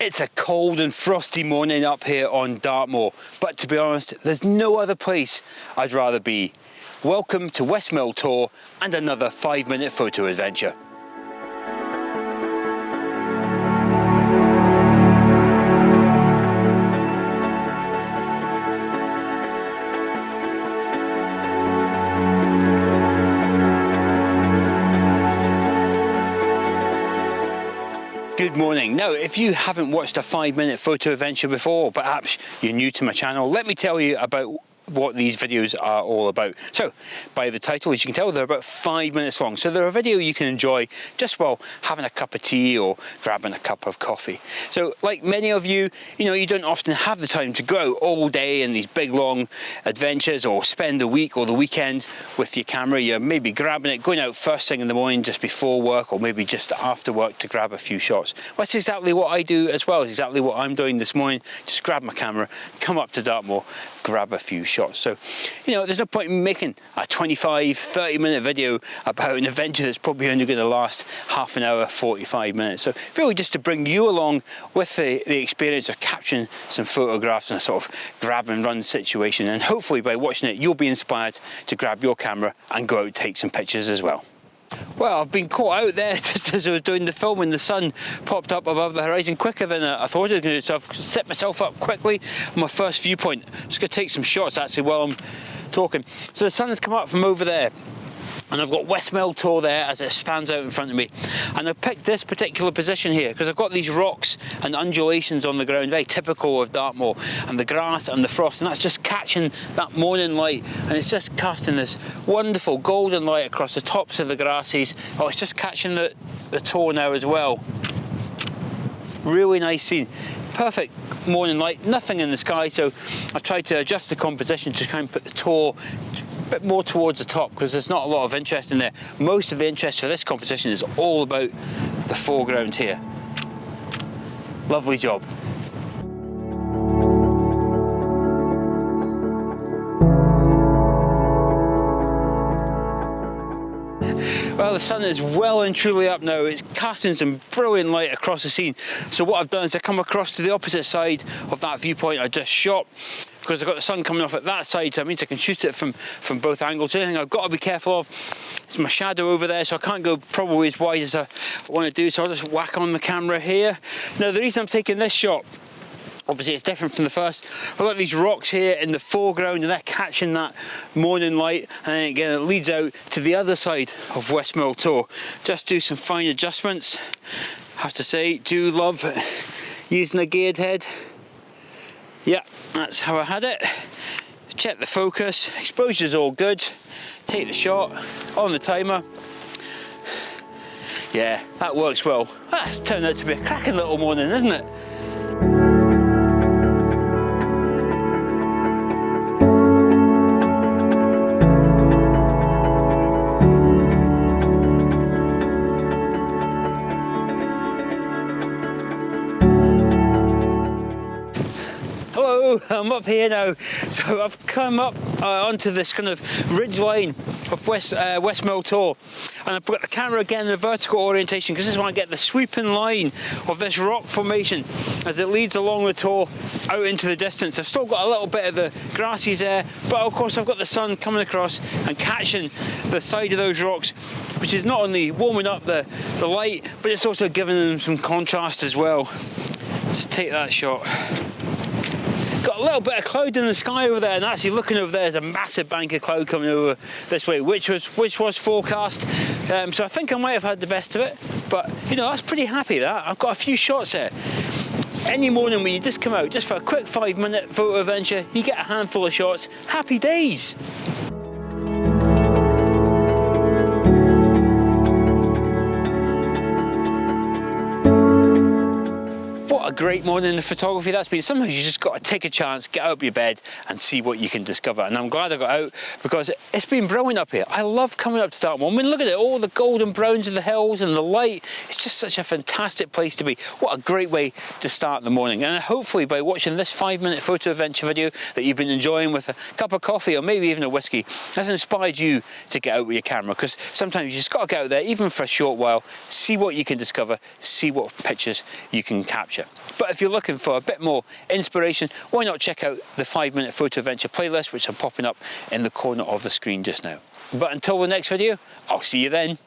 It's a cold and frosty morning up here on Dartmoor, but to be honest, there's no other place I'd rather be. Welcome to West Mill Tor and another 5-minute photo adventure. Good morning. Now, if you haven't watched a 5-minute photo adventure before, or perhaps you're new to my channel, let me tell you about what these videos are all about. So, by the title, as you can tell, they're about 5 minutes long. So they're a video you can enjoy just while having a cup of tea or grabbing a cup of coffee. So, like many of you, you don't often have the time to go out all day in these big long adventures or spend the week or the weekend with your camera. You're maybe grabbing it, going out first thing in the morning just before work or maybe just after work to grab a few shots. Well, that's exactly what I do as well. It's exactly what I'm doing this morning. Just grab my camera, come up to Dartmoor, grab a few shots. So, there's no point in making a 25-30 minute video about an adventure that's probably only going to last half an hour, 45 minutes. So really just to bring you along with the experience of capturing some photographs in a sort of grab and run situation, and hopefully by watching it you'll be inspired to grab your camera and go out and take some pictures as well. Well, I've been caught out there just as I was doing the film and the sun popped up above the horizon quicker than I thought it was going to, so I've set myself up quickly on my first viewpoint. I'm just going to take some shots actually while I'm talking. So the sun has come up from over there, and I've got West Mill Tor there as it spans out in front of me. And I've picked this particular position here because I've got these rocks and undulations on the ground, very typical of Dartmoor, and the grass and the frost, and that's just catching that morning light, and it's just casting this wonderful golden light across the tops of the grasses. Oh, it's just catching the Tor now as well. Really nice scene. Perfect morning light, nothing in the sky, so I've tried to adjust the composition to try and put the Tor a bit more towards the top because there's not a lot of interest in there. Most of the interest for this composition is all about the foreground here. Lovely job. Well, the sun is well and truly up now. It's casting some brilliant light across the scene. So what I've done is I come across to the opposite side of that viewpoint I just shot, because I've got the sun coming off at that side, so that means I can shoot it from both angles. The only thing I've got to be careful of is my shadow over there, so I can't go probably as wide as I want to do, so I'll just whack on the camera here. Now, the reason I'm taking this shot, obviously it's different from the first. I've got these rocks here in the foreground and they're catching that morning light, and then again it leads out to the other side of West Mill Tor. Just do some fine adjustments. I have to say, do love using a geared head. Yeah, that's how I had it. Check the focus, exposure's all good. Take the shot on the timer. Yeah, that works well. That's turned out to be a cracking little morning, isn't it? Hello, I'm up here now. So I've come up onto this kind of ridge line of West Mill Tor, and I've got the camera again in a vertical orientation because this is when I get the sweeping line of this rock formation as it leads along the Tor out into the distance. I've still got a little bit of the grasses there, but of course I've got the sun coming across and catching the side of those rocks, which is not only warming up the light, but it's also giving them some contrast as well. Just take that shot. Got a little bit of cloud in the sky over there, and actually looking over there is a massive bank of cloud coming over this way, which was forecast. So I think I might have had the best of it, but that's pretty happy that. I've got a few shots there. Any morning when you just come out just for a quick 5-minute photo adventure, you get a handful of shots. Happy days. What a great morning in photography that's been. Sometimes you just got to take a chance, get out of your bed and see what you can discover. And I'm glad I got out because it's been brilliant up here. I love coming up to Dartmoor. I mean, look at it, all the golden browns of the hills and the light. It's just such a fantastic place to be. What a great way to start the morning. And hopefully by watching this 5-minute photo adventure video that you've been enjoying with a cup of coffee or maybe even a whiskey, has inspired you to get out with your camera, because sometimes you just got to get out there, even for a short while, see what you can discover, see what pictures you can capture. adventure. But if you're looking for a bit more inspiration, why not check out the 5-minute photo adventure playlist, which are popping up in the corner of the screen just now. But until the next video, I'll see you then.